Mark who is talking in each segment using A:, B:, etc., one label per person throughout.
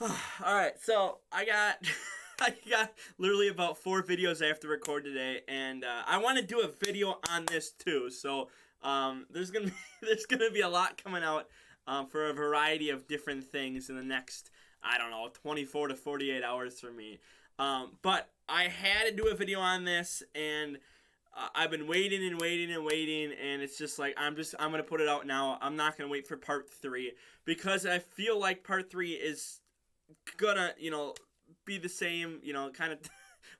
A: All right, so I got I got literally about 4 videos I have to record today, and I want to do a video on this too. So there's gonna be there's gonna be a lot coming out for a variety of different things in the next, I don't know, 24 to 48 hours for me. But I had to do a video on this, and I've been waiting and waiting and waiting, and it's just like I'm gonna put it out now. I'm not gonna wait for part 3 because I feel like part 3 is gonna, be the same, kind of.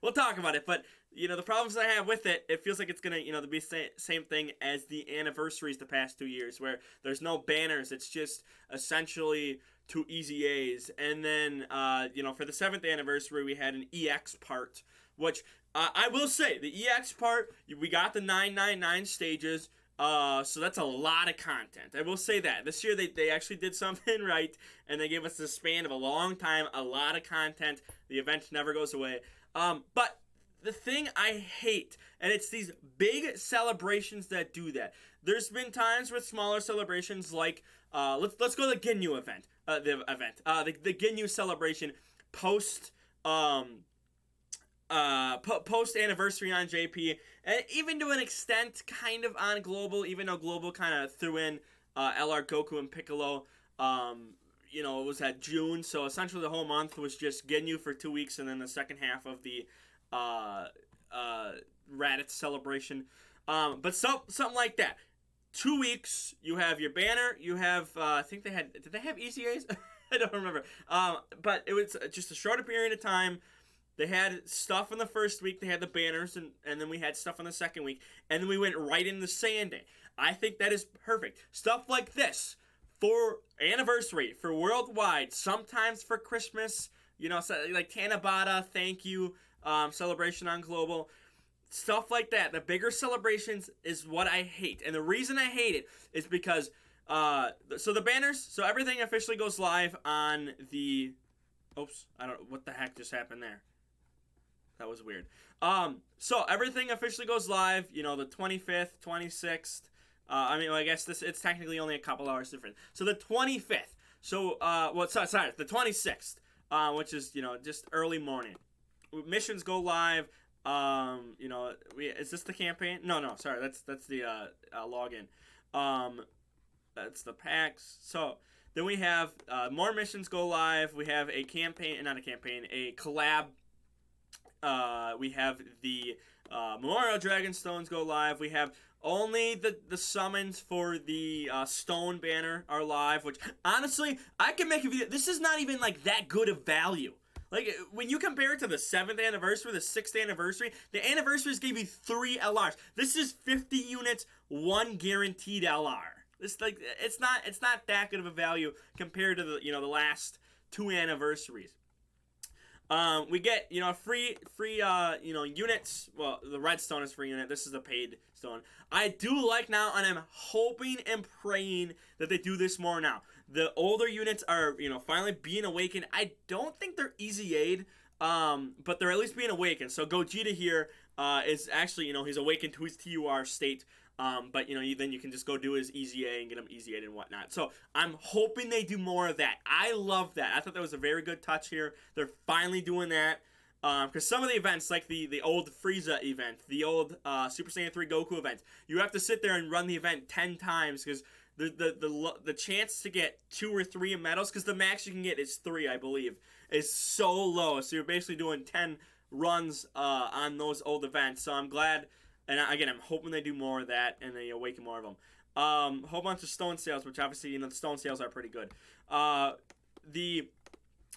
A: We'll talk about it, but the problems I have with it, it feels like it's gonna, be same thing as the anniversaries the past 2 years, where there's no banners. It's just essentially two easy A's, and then for the 7th anniversary we had an EX part, which I will say the EX part, we got the 999 stages. So that's a lot of content. I will say that. This year they actually did something right, and they gave us the span of a long time, a lot of content. The event never goes away. But the thing I hate, and it's these big celebrations that do that. There's been times with smaller celebrations like, let's go to the Ginyu event. The Ginyu celebration post, post anniversary on JP, and even to an extent kind of on Global, even though Global kind of threw in LR Goku and Piccolo. It was at June, so essentially the whole month was just Ginyu for 2 weeks, and then the second half of the Raditz celebration. But something like that. 2 weeks, you have your banner, you have, I think did they have ECAs? I don't remember. But it was just a shorter period of time. They had stuff in the first week, they had the banners, and then we had stuff in the second week, and then we went right into Saiyan Day. I think that is perfect. Stuff like this, for anniversary, for worldwide, sometimes for Christmas, like Tanabata, thank you, celebration on Global, stuff like that. The bigger celebrations is what I hate, and the reason I hate it is because, so the banners, so everything officially goes live on the, oops, I don't know, what the heck just happened there? That was weird. So everything officially goes live, the 25th, 26th. I guess it's technically only a couple hours different. So the 25th. So, the 26th, which is, just early morning. Missions go live. Is this the campaign? No, sorry, that's the login. That's the packs. So then we have more missions go live. We have a campaign, not a campaign, a collab. We have the Memorial Dragonstones go live. We have only the summons for the Stone banner are live, which honestly, I can make a video. This is not even like that good of value. Like, when you compare it to the 7th anniversary, the 6th anniversary, the anniversaries gave you 3 LRs. This is 50 units, 1 guaranteed LR. It's not that good of a value compared to the last 2 anniversaries. We get, free units. Well, the red stone is free unit. This is a paid stone. I do like now, and I'm hoping and praying that they do this more now. The older units are, finally being awakened. I don't think they're easy aid, but they're at least being awakened. So Gogeta here is actually, he's awakened to his TUR state. But then you can just go do his easy A and get him easy 8 and whatnot. So I'm hoping they do more of that. I love that. I thought that was a very good touch here. They're finally doing that. Because some of the events, like the old Frieza event, the old Super Saiyan 3 Goku event, you have to sit there and run the event 10 times because the chance to get 2 or 3 medals, because the max you can get is 3, I believe, is so low. So you're basically doing 10 runs on those old events. So I'm glad. And again, I'm hoping they do more of that and they awaken more of them. Whole bunch of stone sales, which obviously, the stone sales are pretty good. The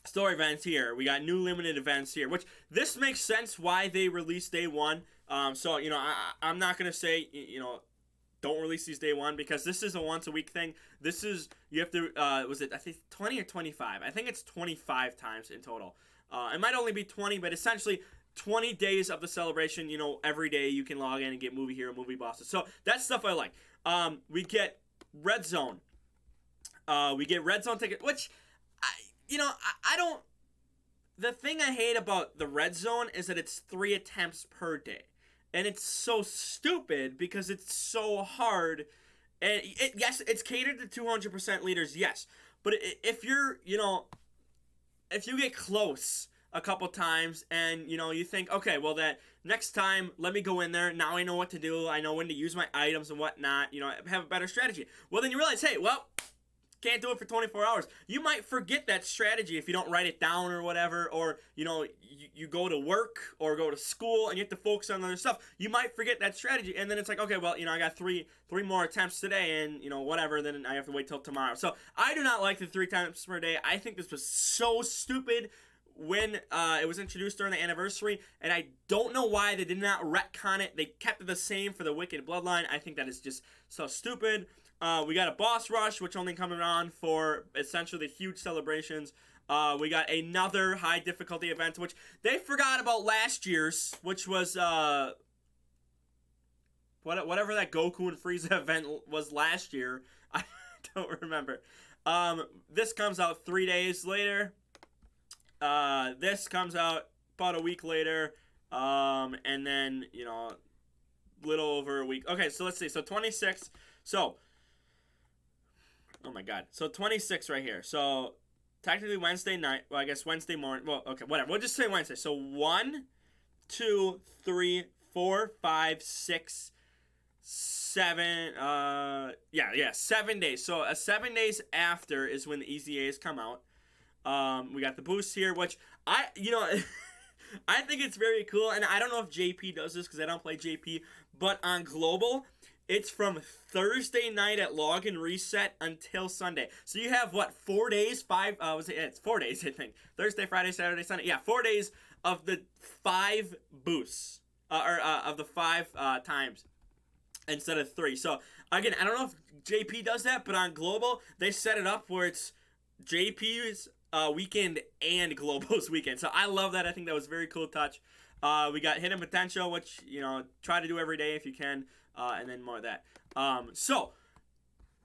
A: store events here, we got new limited events here, which this makes sense why they released day 1. So, I'm not going to say, don't release these day 1 because this is a once a week thing. This is, you have to, was it, I think 20 or 25? I think it's 25 times in total. It might only be 20, but essentially 20 days of the celebration, every day you can log in and get movie hero, movie bosses. So that's stuff I like. We get Red Zone. We get Red Zone ticket, which, I don't, the thing I hate about the Red Zone is that it's 3 attempts per day. And it's so stupid because it's so hard. And yes, it's catered to 200% leaders, yes. But if you're, if you get close a couple times and you think, okay, well, that next time, let me go in there. Now I know what to do. I know when to use my items and whatnot. Have a better strategy. Well, then you realize, hey, well, can't do it for 24 hours. You might forget that strategy if you don't write it down or whatever, or you go to work or go to school and you have to focus on other stuff. You might forget that strategy, and then it's like, okay, well, I got three more attempts today, and whatever. Then I have to wait till tomorrow. So I do not like the 3 times per day. I think this was so stupid when it was introduced during the anniversary, and I don't know why they did not retcon it. They kept it the same for the Wicked Bloodline. I think that is just so stupid. We got a boss rush, which only coming on for essentially the huge celebrations. We got another high difficulty event, which they forgot about last year's, which was whatever that Goku and Frieza event was last year. I don't remember. This comes out 3 days later. This comes out about a week later. And then, little over a week. Okay, so let's see. So 26. So, oh my god. So 26 right here. So technically Wednesday night. Well, I guess Wednesday morning. Well, okay, whatever. We'll just say Wednesday. So 1, 2, 3, 4, 5, 6, 7. 7 days. So 7 days after is when the EZAs come out. We got the boost here, which I think it's very cool, and I don't know if JP does this because I don't play JP, but on Global, it's from Thursday night at Login Reset until Sunday. So you have, 4 days? It's 4 days, I think. Thursday, Friday, Saturday, Sunday. Yeah, 4 days of the 5 boosts, of the 5 times instead of 3. So, again, I don't know if JP does that, but on Global, they set it up where it's JP's weekend and Global's weekend. So I love that. I think that was a very cool touch. We got Hidden Potential, which, try to do every day if you can, and then more of that. So,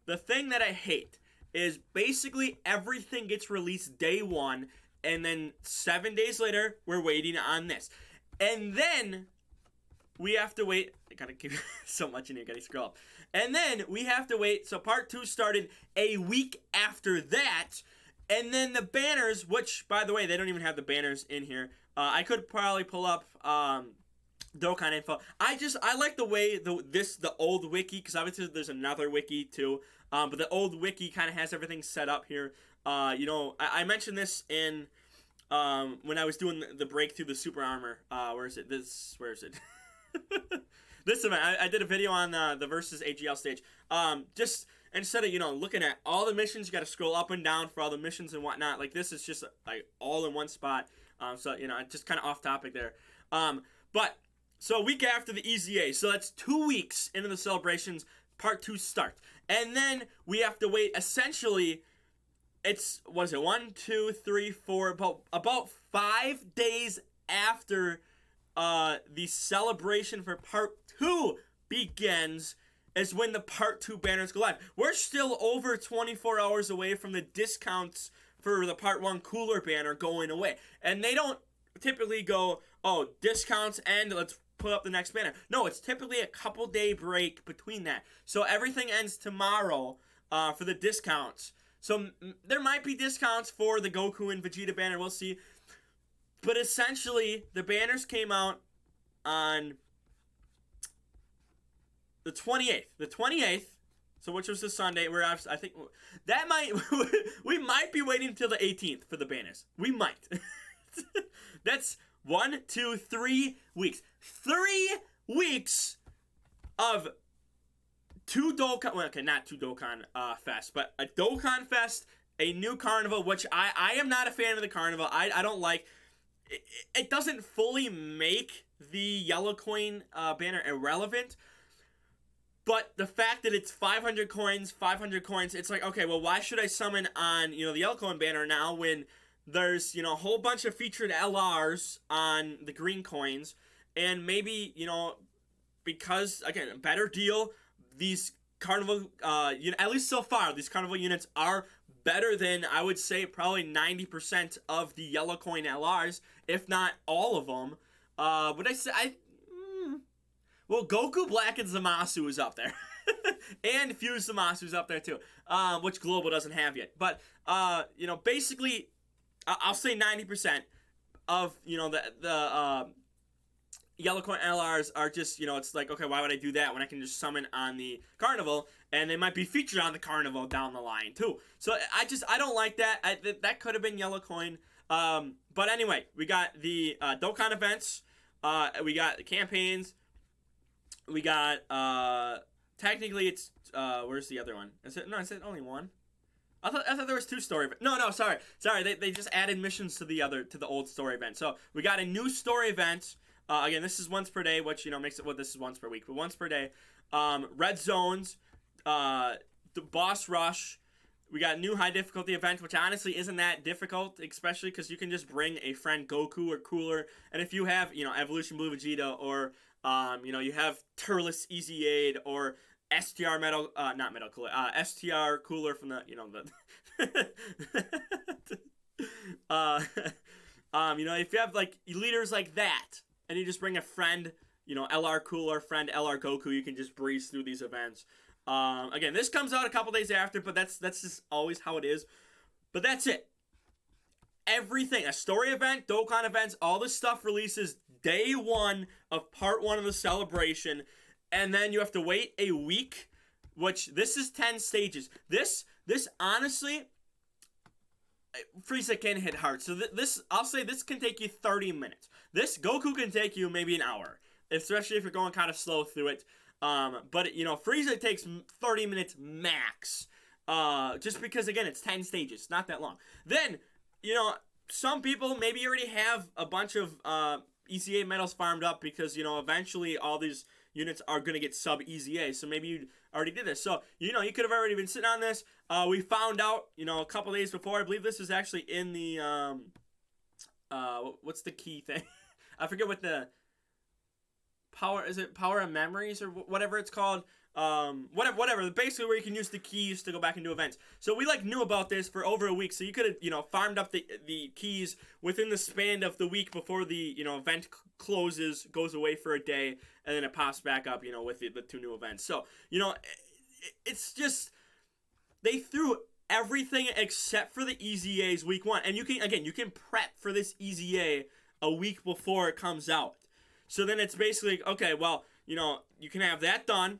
A: the thing that I hate is basically everything gets released day 1, and then 7 days later, we're waiting on this. And then we have to wait. I gotta keep so much in here, gotta scroll up. And then we have to wait. So part 2 started a week after that. And then the banners, which, by the way, they don't even have the banners in here. I could probably pull up Dokkan info. I like the way the old wiki, because obviously there's another wiki too. But the old wiki kind of has everything set up here. I mentioned this in when I was doing the breakthrough the super armor. Where is it? Where is it? This event. I did a video on the versus AGL stage. Just instead of looking at all the missions, you got to scroll up and down for all the missions and whatnot. Like, this is just like all in one spot. So just kind of off topic there. But so a week after the EZA, so that's 2 weeks into the celebrations. Part 2 starts, and then we have to wait. Essentially, it's 1, 2, 3, 4, about 5 days after the celebration for Part 2 begins. Is when the Part 2 banners go live. We're still over 24 hours away from the discounts for the Part 1 cooler banner going away. And they don't typically go, oh, discounts end, let's put up the next banner. No, it's typically a couple day break between that. So everything ends tomorrow for the discounts. So there might be discounts for the Goku and Vegeta banner, we'll see. But essentially, the banners came out on the 28th. The 28th, so which was the Sunday, I think that we might be waiting until the 18th for the banners. We might. That's 1, 2, 3 weeks. 3 weeks of 2 Dokkan, well, okay, not 2 Dokkan Fest, but a Dokkan Fest, a new carnival, which I am not a fan of the carnival. I don't like, it doesn't fully make the yellow coin banner irrelevant. But the fact that it's 500 coins, it's like, okay, well, why should I summon on, the yellow coin banner now when there's, a whole bunch of featured LRs on the green coins, and maybe, because, again, a better deal, these carnival, at least so far, these carnival units are better than, I would say, probably 90% of the yellow coin LRs, if not all of them. Well, Goku Black and Zamasu is up there. And Fuse Zamasu is up there too. Which Global doesn't have yet. But, basically, I'll say 90% of the yellow coin LRs are just, it's like, okay, why would I do that when I can just summon on the Carnival, and they might be featured on the Carnival down the line too. So I don't like that. That could have been yellow coin. But anyway, we got the Dokkan events. We got the campaigns. We got technically it's where's the other one? Is it only one? I thought there was two story events. No, sorry. They just added missions to the old story event. So we got a new story event. Again, this is once per day, which makes it this is once per week, but once per day. Red zones, the boss rush. We got a new high difficulty event, which honestly isn't that difficult, especially because you can just bring a friend Goku or Cooler, and if you have Evolution Blue Vegeta or you have Turles Easy Aid or STR Metal, not Metal Cooler, STR Cooler from the if you have like leaders like that, and you just bring a friend, LR Cooler, friend LR Goku, you can just breeze through these events. Again, this comes out a couple days after, but that's just always how it is. But that's it. Everything, a story event, Dokkan events, all this stuff releases day one of part one of the celebration, and then you have to wait a week, which this is 10 stages. This honestly, Frieza can hit hard. So I'll say this can take you 30 minutes. This Goku can take you maybe an hour, especially if you're going kind of slow through it. But Frieza takes 30 minutes max. Just because again it's 10 stages, not that long. Then, some people maybe already have a bunch of EZA medals farmed up because eventually all these units are going to get sub EZA. So maybe you already did this. So you could have already been sitting on this. We found out a couple days before. I believe this is actually in the what's the key thing? I forget what the power is. It Power of Memories or whatever it's called. Whatever. Basically, where you can use the keys to go back and do events. So we knew about this for over a week. So you could have farmed up the keys within the span of the week before the event closes, goes away for a day, and then it pops back up with the two new events. So it's just they threw everything except for the EZA's week one, and you can prep for this EZA a week before it comes out. So then it's basically okay. Well, you can have that done.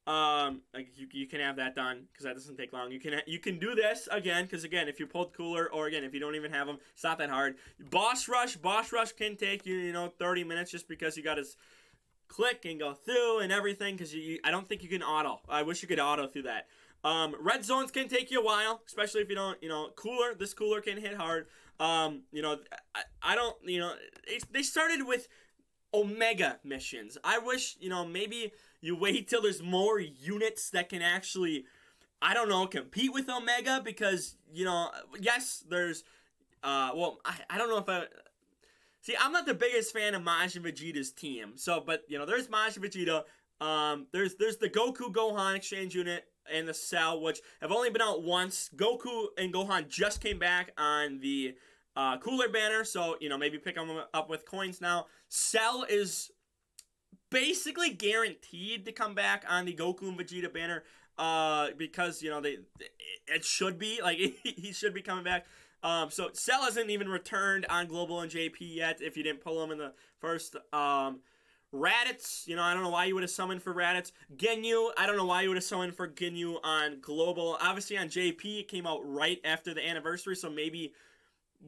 A: You can have that done because that doesn't take long. You can do this again because again, if you pulled Cooler or again if you don't even have them, it's not that hard. Boss rush can take you 30 minutes just because you got to click and go through and everything because I don't think you can auto. I wish you could auto through that. Red zones can take you a while, especially if you don't Cooler. This Cooler can hit hard. I don't they started with Omega missions. I wish maybe you wait till there's more units that can actually, compete with Omega because, yes, there's, I don't know if see, I'm not the biggest fan of Majin Vegeta's team, but, there's Majin Vegeta, there's the Goku Gohan exchange unit and the Cell, which have only been out once. Goku and Gohan just came back on the Cooler banner, so, maybe pick them up with coins now. Cell is basically guaranteed to come back on the Goku and Vegeta banner because it should be like he should be coming back. So Cell hasn't even returned on Global and JP yet if you didn't pull him in the first. Raditz, I don't know why you would have summoned for Raditz. Ginyu, I don't know why you would have summoned for Ginyu on Global. Obviously on JP it came out right after the anniversary, so maybe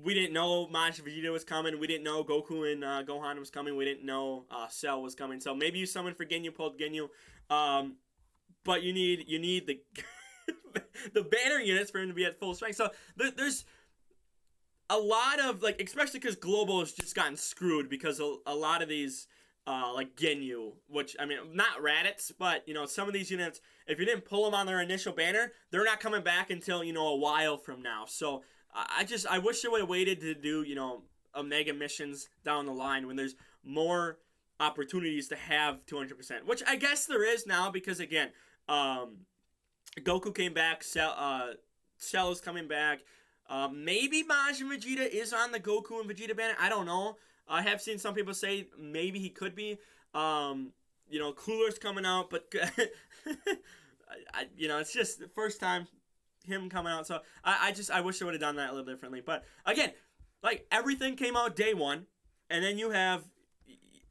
A: we didn't know Majin Vegeta was coming. We didn't know Goku and Gohan was coming. We didn't know Cell was coming. So maybe you summoned for Ginyu, pulled Ginyu. But you need the the banner units for him to be at full strength. So there's a lot of especially because Global has just gotten screwed because a lot of these Ginyu, which not Raditz, but some of these units, if you didn't pull them on their initial banner, they're not coming back until a while from now. So I wish they would have waited to do, Omega missions down the line when there's more opportunities to have 200%, which I guess there is now because, again, Goku came back, Cell is coming back. Maybe Majin Vegeta is on the Goku and Vegeta banner. I don't know. I have seen some people say maybe he could be. Cooler's coming out, but, it's just the first time him coming out. So I wish I would have done that a little differently. But again, like everything came out day one, and then you have,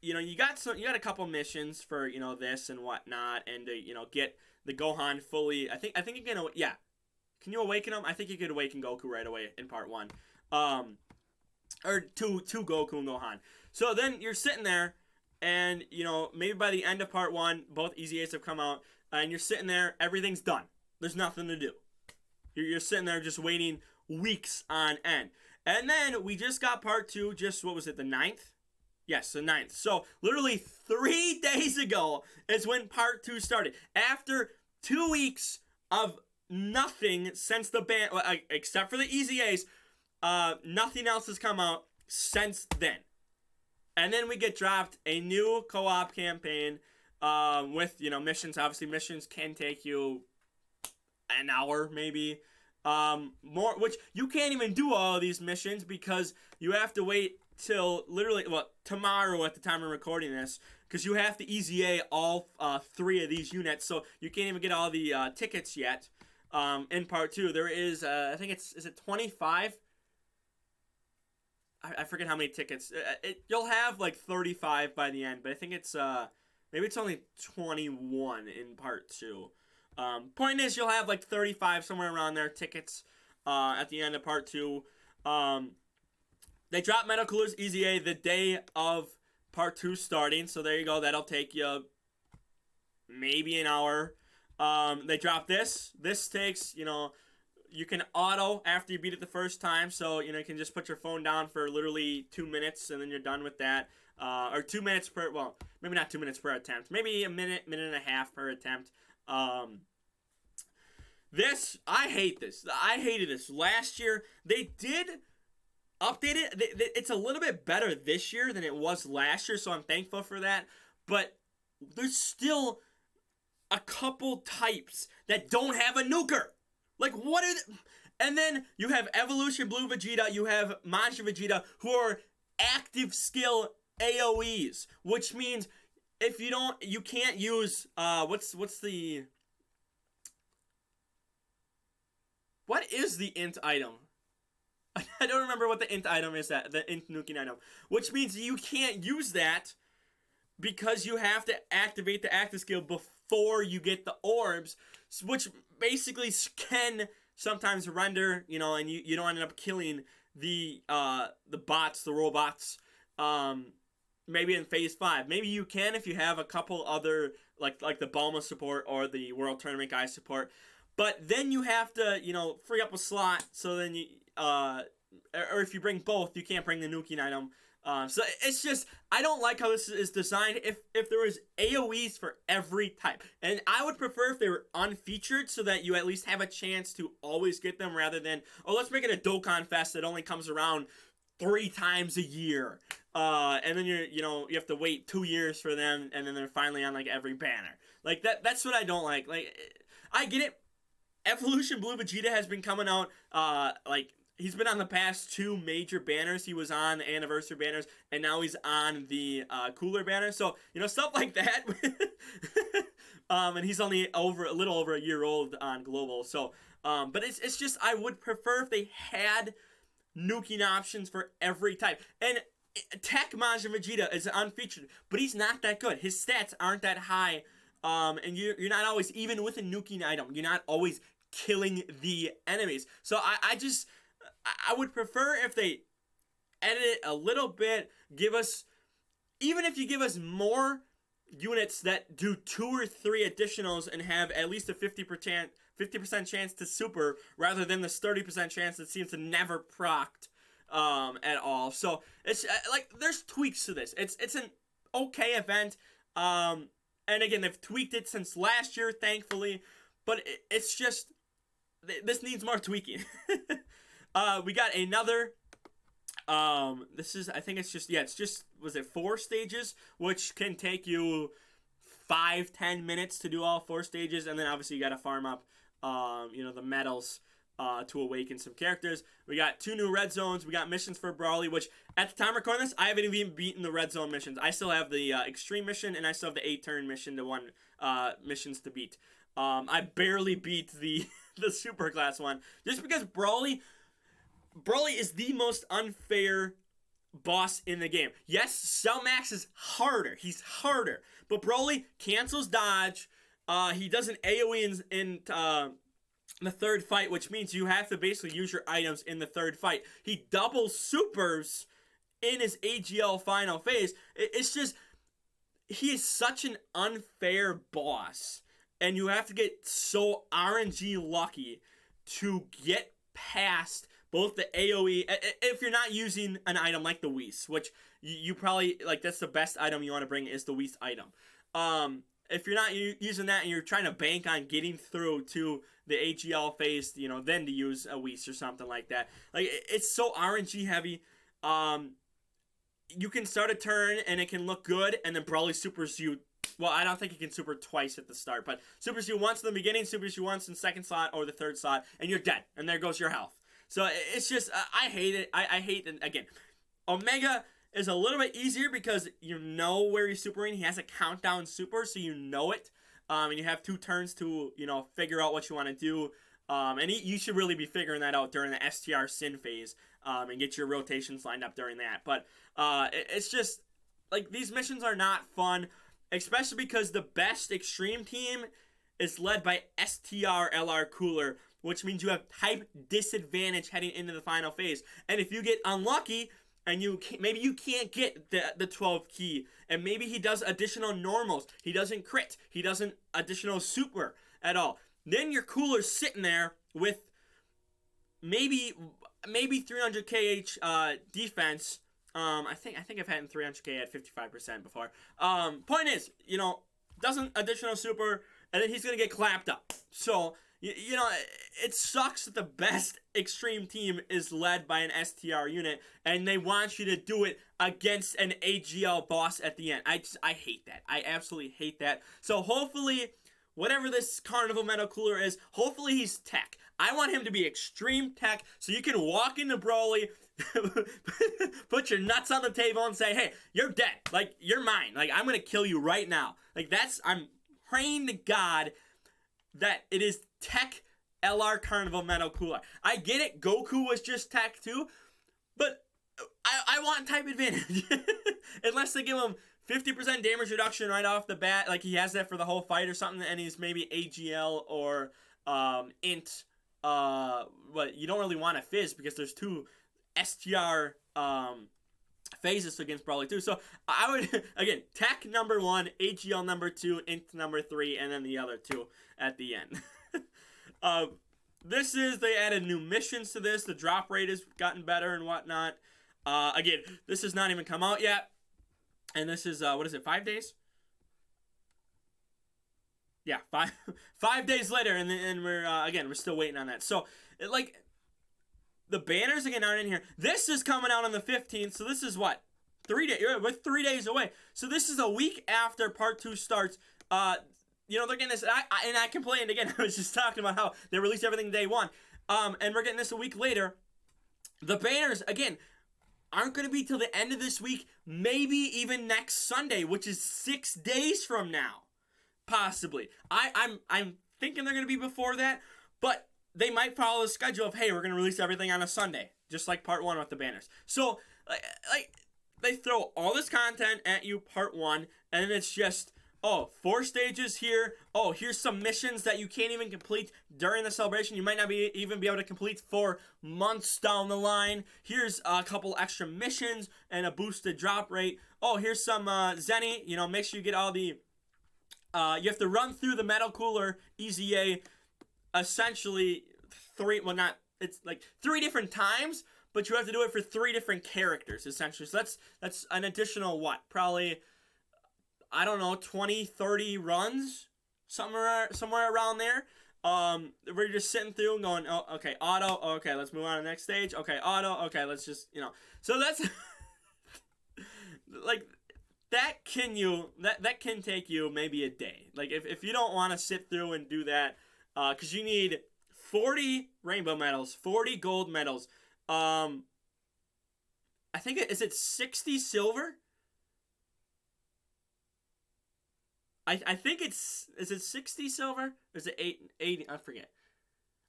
A: you got a couple missions for this and whatnot, and to get the Gohan fully. I think you can Can you awaken him? I think you could awaken Goku right away in part one, or two Goku and Gohan. So then you're sitting there, and maybe by the end of part one, both Easy A's have come out, and you're sitting there, everything's done. There's nothing to do. You're sitting there just waiting weeks on end. And then we just got part two, just, what was it, the 9th? Yes, the 9th. So literally 3 days ago is when part 2 started. After 2 weeks of nothing since the ban, except for the Easy A's, nothing else has come out since then. And then we get dropped a new co-op campaign with, missions. Obviously, missions can take you an hour, maybe. More, which you can't even do all of these missions because you have to wait till literally, tomorrow at the time of recording this, because you have to Easy A all 3 of these units, so you can't even get all the tickets yet. In part 2, there is, I think is it 25? I forget how many tickets. You'll have like 35 by the end, but I think it's, maybe it's only 21 in part 2. Point is, you'll have like 35, somewhere around there, tickets at the end of part 2. They drop Metal Coolers Easy A the day of part 2 starting, so there you go. That'll take you maybe an hour. They drop this. This takes, you can auto after you beat it the first time, so, you can just put your phone down for literally 2 minutes, and then you're done with that. Or 2 minutes per, maybe not 2 minutes per attempt. Maybe a minute and a half per attempt. I hate this. I hated this. Last year, they did update it. It's a little bit better this year than it was last year, so I'm thankful for that. But there's still a couple types that don't have a nuker. Like, what are they? And then you have Evolution Blue Vegeta, you have Majin Vegeta, who are active skill AoEs, which means if you can't use, what is the int item? I don't remember what the int item is, the int nuking item, which means you can't use that because you have to activate the active skill before you get the orbs, which basically can sometimes render, and you don't end up killing the bots, the robots, maybe in phase 5. Maybe you can if you have a couple other, like the Bulma support or the World Tournament guy support. But then you have to, free up a slot, so then you, or if you bring both, you can't bring the nuking item. So it's just, I don't like how this is designed. If there was AoEs for every type, and I would prefer if they were unfeatured so that you at least have a chance to always get them, rather than, let's make it a Dokkan Fest that only comes around 3 times a year. And then you have to wait 2 years for them, and then they're finally on like every banner. Like that's what I don't like. Like, I get it. Evolution Blue Vegeta has been coming out, he's been on the past 2 major banners. He was on the anniversary banners, and now he's on the cooler banner. So, stuff like that. And he's only a little over a year old on global. So, but it's just, I would prefer if they had nuking options for every type. And Tech Majin Vegeta is unfeatured, but he's not that good. His stats aren't that high. And you're not always, even with a nuking item, you're not always killing the enemies. So I would prefer if they edit it a little bit, even if you give us more units that do 2 or 3 additionals and have at least a 50% chance to super, rather than the 30% chance that seems to never procced at all. So it's there's tweaks to this. It's an okay event. And again, they've tweaked it since last year, thankfully. But it's just, this needs more tweaking. We got another, this is, I think it's just, was it 4 stages? Which can take you 5-10 minutes to do all 4 stages. And then obviously you got to farm up, the medals to awaken some characters. We got 2 new red zones. We got missions for Brawly, which at the time of recording this, I haven't even beaten the red zone missions. I still have the extreme mission, and I still have the 8-turn mission, the 1 missions to beat. I barely beat the the super class one, just because Broly is the most unfair boss in the game. Yes, Cell Max is harder. He's harder. But Broly cancels dodge. He does an AoE in the third fight, which means you have to basically use your items in the third fight. He doubles supers in his AGL final phase. It's just, he is such an unfair boss. And you have to get so RNG lucky to get past both the AoE, if you're not using an item like the Whis, which you probably, like, that's the best item you want to bring is the Whis item. If you're not using that and you're trying to bank on getting through to the AGL phase, you know, then to use a Whis or something like that. Like, it's so RNG heavy. You can start a turn and it can look good, and then Broly supers you. Well, I don't think he can super twice at the start, but supers you once in the beginning, supers you once in second slot or the third slot, and you're dead, and there goes your health. So it's just, I hate it. I hate it. Again, Omega is a little bit easier because you know where he's supering. He has a countdown super, so you know it. And you have 2 turns to, you know, figure out what you want to do. And you should really be figuring that out during the STR Sin phase, and get your rotations lined up during that. But it's just, like, these missions are not fun, especially because the best extreme team is led by STR LR Cooler, which means you have type disadvantage heading into the final phase. And if you get unlucky, and maybe you can't get the 12 key, and maybe he does additional normals, he doesn't crit, he doesn't additional super at all, then your Cooler's sitting there with maybe 300 kh defense. I think I've had him 300k at 55% before. Point is, you know, doesn't additional super, and then he's gonna get clapped up. So you know, it sucks that the best extreme team is led by an STR unit, and they want you to do it against an AGL boss at the end. I hate that. I absolutely hate that. So hopefully, whatever this Carnival Metal Cooler is, hopefully he's tech. I want him to be extreme tech, so you can walk into Broly, put your nuts on the table and say, hey, you're dead. Like, you're mine. Like, I'm going to kill you right now. Like, I'm praying to God that it is tech LR Carnival Metal Cooler. I get it, Goku was just tech too, but I want type advantage. Unless they give him 50% damage reduction right off the bat, like he has that for the whole fight or something, and he's maybe AGL or Int. But you don't really want a Fizz because there's 2 STR phases against Broly too. So I would, again, tech number 1, AGL number 2, Int number 3, and then the other 2 at the end. They added new missions to this. The drop rate has gotten better and whatnot. Again, this has not even come out yet. And this is, 5 days? Yeah, 5 days later, and we're still waiting on that. So, the banners again aren't in here. This is coming out on the 15th, so this is what? 3 days. We're 3 days away. So this is a week after Part 2 starts. You know, they're getting this, and I complained again. I was just talking about how they released everything day 1. And we're getting this a week later. The banners, again, aren't going to be till the end of this week, maybe even next Sunday, which is 6 days from now, possibly. I'm thinking they're going to be before that, but they might follow the schedule of, hey, we're going to release everything on a Sunday, just like Part 1 with the banners. So, like they throw all this content at you, Part 1, and then it's just, 4 stages here. Here's some missions that you can't even complete during the celebration. You might not even be able to complete for months down the line. Here's a couple extra missions and a boosted drop rate. Here's some Zenny. You know, make sure you get all the... you have to run through the Metal Cooler EZA essentially 3 different times, but you have to do it for 3 different characters, essentially. So that's an additional, probably... I don't know, 20, 30 runs, somewhere around there. We're just sitting through and going, okay, auto, okay, let's move on to the next stage. Okay, auto, okay, let's just, you know. So that's, like, that can take you maybe a day. Like, if you don't want to sit through and do that, because you need 40 rainbow medals, 40 gold medals. I think, is it 60 silver? I think is it 60 silver? Or is it 80? I forget.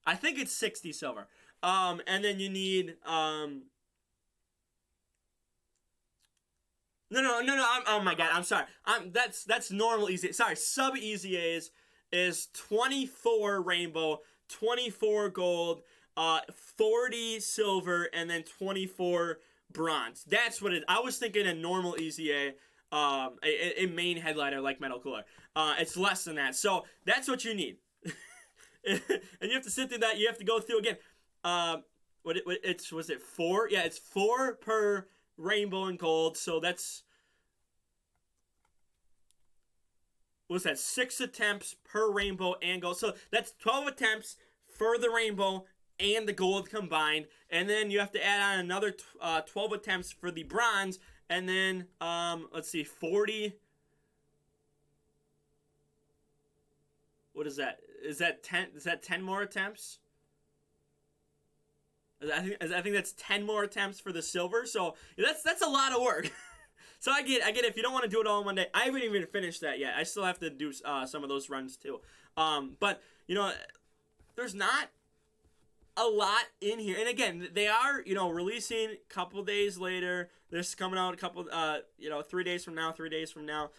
A: I think it's 60 silver. And then you need no. Oh my god, I'm sorry. That's normal easy. Sorry, sub easy is 24 rainbow, 24 gold, 40 silver, and then 24 bronze. That's what it is. I was thinking a normal easy a main headliner like Metal Cooler. It's less than that. So that's what you need. And you have to sit through that. You have to go through again. Was it 4? Yeah, it's 4 per rainbow and gold. So that's what's that? 6 attempts per rainbow and gold. So that's 12 attempts for the rainbow and the gold combined. And then you have to add on another 12 attempts for the bronze. And then let's see, 40. What is that? Is that 10? Is that 10 more attempts? I think that's 10 more attempts for the silver. So that's a lot of work. So I get if you don't want to do it all in one day. I haven't even finished that yet. I still have to do some of those runs too. But there's not a lot in here. And again, they are releasing a couple days later. This coming out a couple 3 days from now. 3 days from now.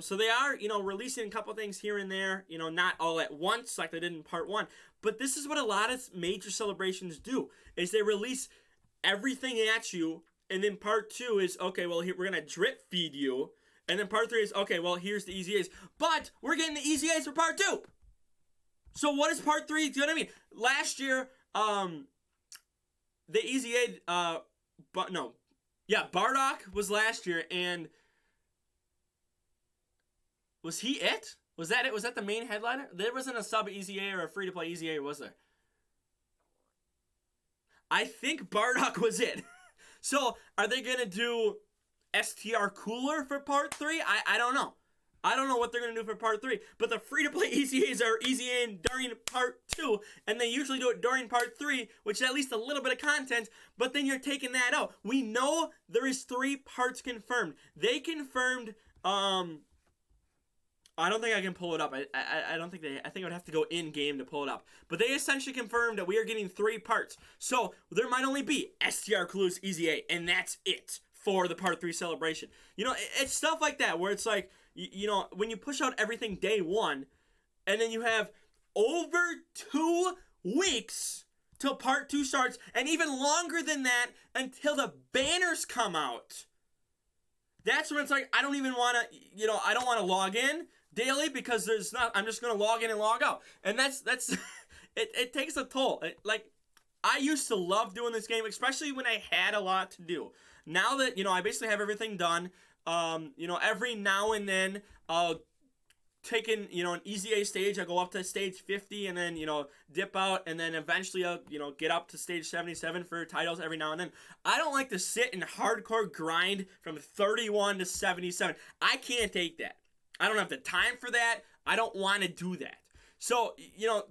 A: So they are, releasing a couple things here and there, not all at once like they did in part 1. But this is what a lot of major celebrations do, is they release everything at you, and then part 2 is, okay, well, here, we're going to drip feed you. And then part 3 is, okay, well, here's the easy A's. But we're getting the easy A's for part 2. So what is part 3 going to mean? Last year, the easy A, Bardock was last year, and was he it? Was that it? Was that the main headliner? There wasn't a sub easy A or a free to play easy A, was there? I think Bardock was it. So are they gonna do STR Cooler for part 3? I don't know. I don't know what they're gonna do for part 3. But the free to play easy A's are easy A during part 2, and they usually do it during part 3, which is at least a little bit of content. But then you're taking that out. We know there is 3 parts confirmed. They confirmed. I don't think I can pull it up. I don't think I think I would have to go in game to pull it up. But they essentially confirmed that we are getting 3 parts. So there might only be STR Clues Easy A, and that's it for the part 3 celebration. It's stuff like that where it's like, when you push out everything day 1, and then you have over 2 weeks till part 2 starts, and even longer than that until the banners come out. That's when it's like, I don't even want to, I don't want to log in daily because I'm just going to log in and log out. And that's it takes a toll. I used to love doing this game, especially when I had a lot to do. Now that, I basically have everything done, every now and then I'll take in, an easy A stage. I go up to stage 50 and then, dip out, and then eventually I'll, get up to stage 77 for titles every now and then. I don't like to sit and hardcore grind from 31 to 77. I can't take that. I don't have the time for that. I don't want to do that. So,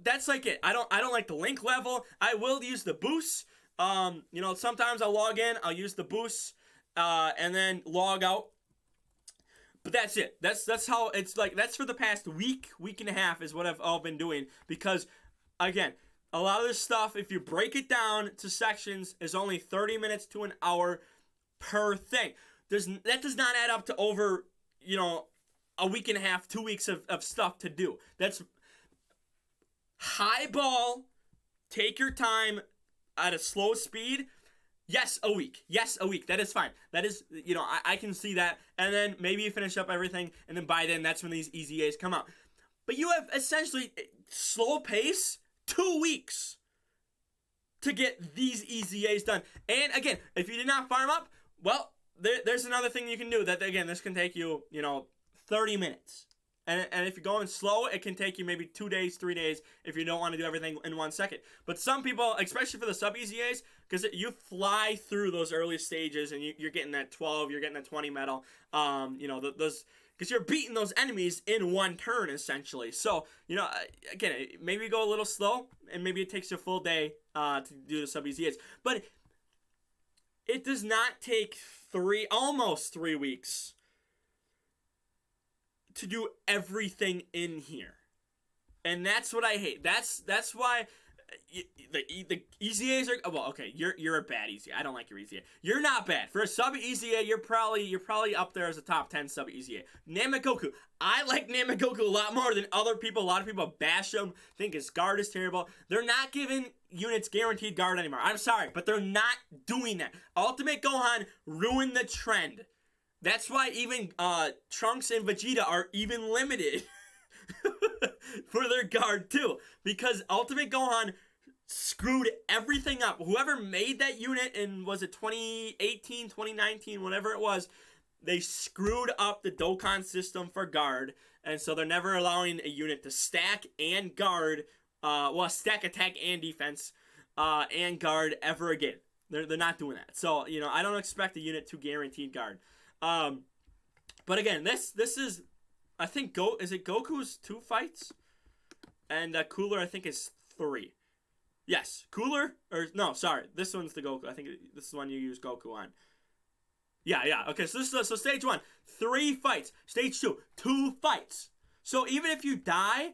A: that's like it. I don't like the link level. I will use the boosts. Sometimes I'll log in, I'll use the boosts, and then log out. But that's it. That's how it's like. That's for the past week and a half is what I've all been doing. Because, again, a lot of this stuff, if you break it down to sections, is only 30 minutes to an hour per thing. That does not add up to over, a week and a half, 2 weeks of stuff to do. That's high ball, take your time at a slow speed. Yes, a week. That is fine. That is, I can see that. And then maybe you finish up everything, and then by then, that's when these easy A's come out. But you have essentially slow pace, 2 weeks to get these easy A's done. And again, if you did not farm up, well, there's another thing you can do that, again, this can take you, 30 minutes. And if you're going slow, it can take you maybe 2 days, 3 days if you don't want to do everything in 1 second. But some people, especially for the sub easy A's, because you fly through those early stages and you're getting that 12, you're getting that 20 medal, those, because you're beating those enemies in 1 turn essentially. So, again, maybe go a little slow, and maybe it takes you a full day to do the sub easy A's. But it does not take almost 3 weeks to do everything in here. And that's what I hate. That's why the EZAs are well. Okay, you're a bad EZA. I don't like your EZA. You're not bad for a sub EZA. You're probably up there as a top 10 sub EZA. Namagoku. I like Namagoku a lot more than other people. A lot of people bash him, think his guard is terrible. They're not giving units guaranteed guard anymore. I'm sorry, but they're not doing that. Ultimate Gohan ruined the trend. That's why even Trunks and Vegeta are even limited for their guard too, because Ultimate Gohan screwed everything up. Whoever made that unit in, was it 2018, 2019, whatever it was, they screwed up the Dokkan system for guard, and so they're never allowing a unit to stack and guard, stack attack and defense, and guard ever again. They're not doing that. So, I don't expect a unit to guaranteed guard. But again, this is, I think, is it Goku's 2 fights? And Cooler, I think, is 3. Yes, Cooler, this one's the Goku. I think this is the one you use Goku on. Yeah, okay, so so stage 1, 3 fights. Stage 2, 2 fights. So even if you die,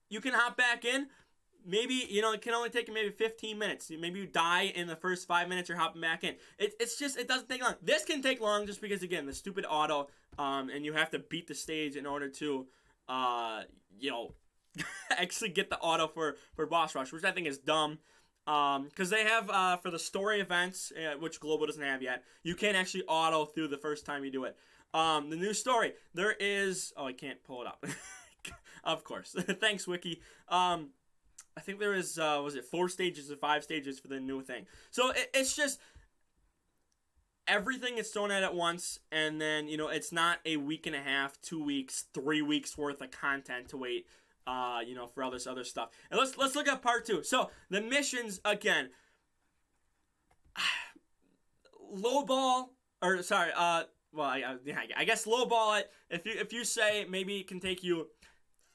A: you can hop back in. Maybe, it can only take you maybe 15 minutes. Maybe you die in the first 5 minutes, you're hopping back in. It's just, it doesn't take long. This can take long just because, again, the stupid auto, and you have to beat the stage in order to, actually get the auto for boss rush, which I think is dumb. Because they have, for the story events, which Global doesn't have yet, you can't actually auto through the first time you do it. The new story, there is, I can't pull it up. Of course. Thanks, Wiki. I think there is, 4 stages or 5 stages for the new thing. So it's just, everything is thrown at once, and then, it's not a week and a half, 2 weeks, 3 weeks worth of content to wait, for all this other stuff. And let's look at part 2. So, the missions, again, lowball, I guess lowball it. If you say maybe it can take you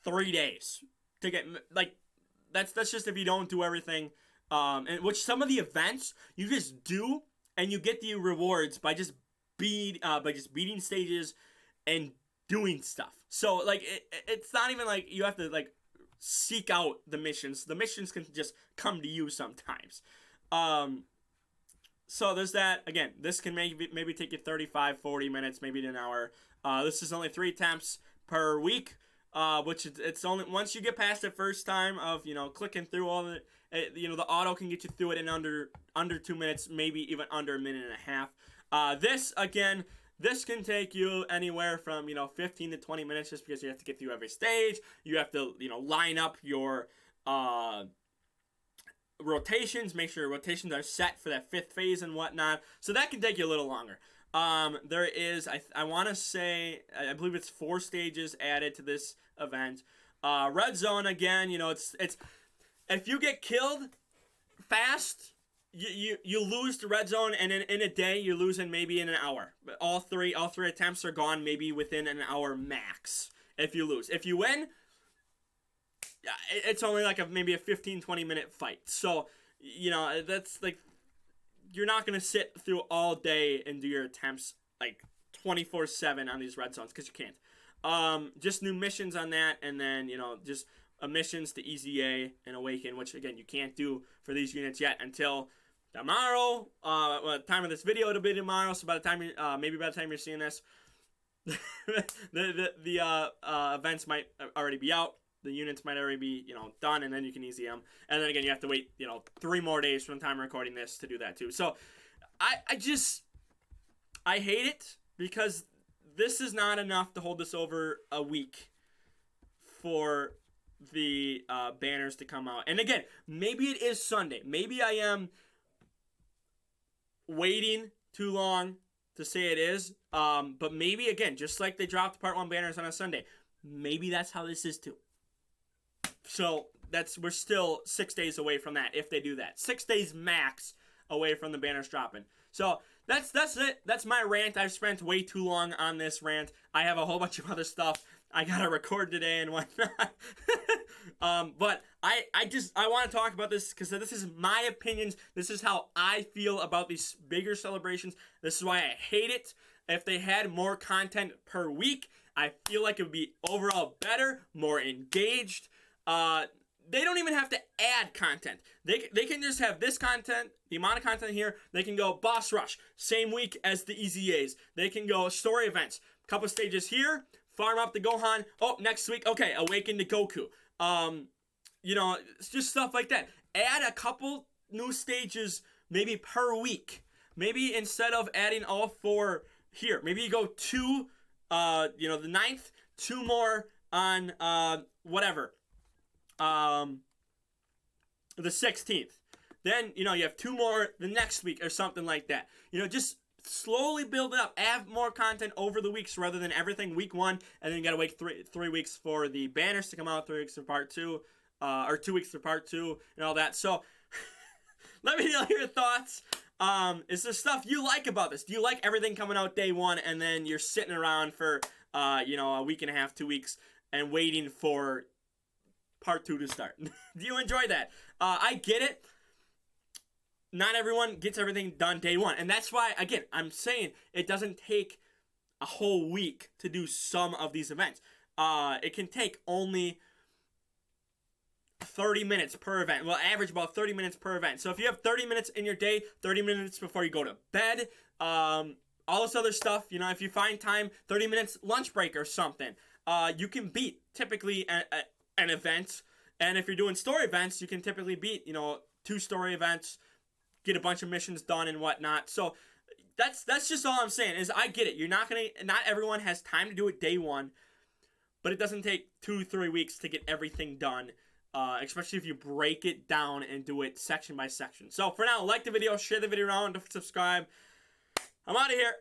A: 3 days to get, that's just if you don't do everything, and which some of the events you just do, and you get the rewards by just beating stages and doing stuff. So it's not even like you have to seek out the missions. The missions can just come to you sometimes. So there's that. Again, this can maybe take you 35, 40 minutes, maybe an hour. This is only 3 attempts per week. Which it's only once you get past the first time of clicking through all the the auto can get you through it in under 2 minutes, maybe even under a minute and a half. This can take you anywhere from 15 to 20 minutes, just because you have to get through every stage. You have to line up your rotations, make sure your rotations are set for that 5th phase and whatnot. So that can take you a little longer. There is, I want to say, I believe it's 4 stages added to this event. Red Zone, again, it's if you get killed fast, you lose the Red Zone, and in a day, you're losing maybe in an hour. All three attempts are gone maybe within an hour max if you lose. If you win, it's only maybe a 15, 20 minute fight. So, that's you're not going to sit through all day and do your attempts 24/7 on these red zones, because you can't. Just new missions on that, and then, just missions to EZA and Awaken, which, again, you can't do for these units yet until tomorrow. The time of this video, it'll be tomorrow, so by the time you're seeing this, the events might already be out. The units might already be, done, and then you can EZ them. And then again, you have to wait, 3 more days from the time of recording this to do that too. So, I hate it, because this is not enough to hold this over a week for the banners to come out. And again, maybe it is Sunday. Maybe I am waiting too long to say it is. But maybe, again, just like they dropped part 1 banners on a Sunday, maybe that's how this is too. So we're still 6 days away from that, if they do that. 6 days max away from the banners dropping. So that's it. That's my rant. I've spent way too long on this rant. I have a whole bunch of other stuff I gotta record today and whatnot. But I want to talk about this because this is my opinions. This is how I feel about these bigger celebrations. This is why I hate it. If they had more content per week, I feel like it would be overall better, more engaged. they don't even have to add content. They can just have this content, the amount of content here. They can go boss rush, same week as the EZAs. They can go story events, couple stages here, farm up the Gohan. Oh, next week, okay, awaken the Goku. It's just stuff like that. Add a couple new stages maybe per week. Maybe instead of adding all 4 here, maybe you go 2, the 9th, 2 more on whatever. The 16th. Then, you have 2 more the next week or something like that. Just slowly build it up. Add more content over the weeks rather than everything week 1, and then you gotta wait 3 weeks for the banners to come out, 3 weeks for part 2, or 2 weeks for part 2, and all that. So, let me know your thoughts. Is there stuff you like about this? Do you like everything coming out day 1, and then you're sitting around for, a week and a half, 2 weeks, and waiting for part 2 to start? Do you enjoy that? I get it. Not everyone gets everything done day 1. And that's why, again, I'm saying it doesn't take a whole week to do some of these events. It can take only 30 minutes per event. Well, average about 30 minutes per event. So if you have 30 minutes in your day, 30 minutes before you go to bed, all this other stuff, if you find time, 30 minutes lunch break or something, you can beat typically an event. And if you're doing story events, you can typically beat, 2 story events, get a bunch of missions done and whatnot. So that's just all I'm saying is I get it. Not everyone has time to do it day 1, but it doesn't take 2-3 weeks to get everything done. Especially if you break it down and do it section by section. So for now, like the video, share the video around, don't forget to subscribe. I'm out of here.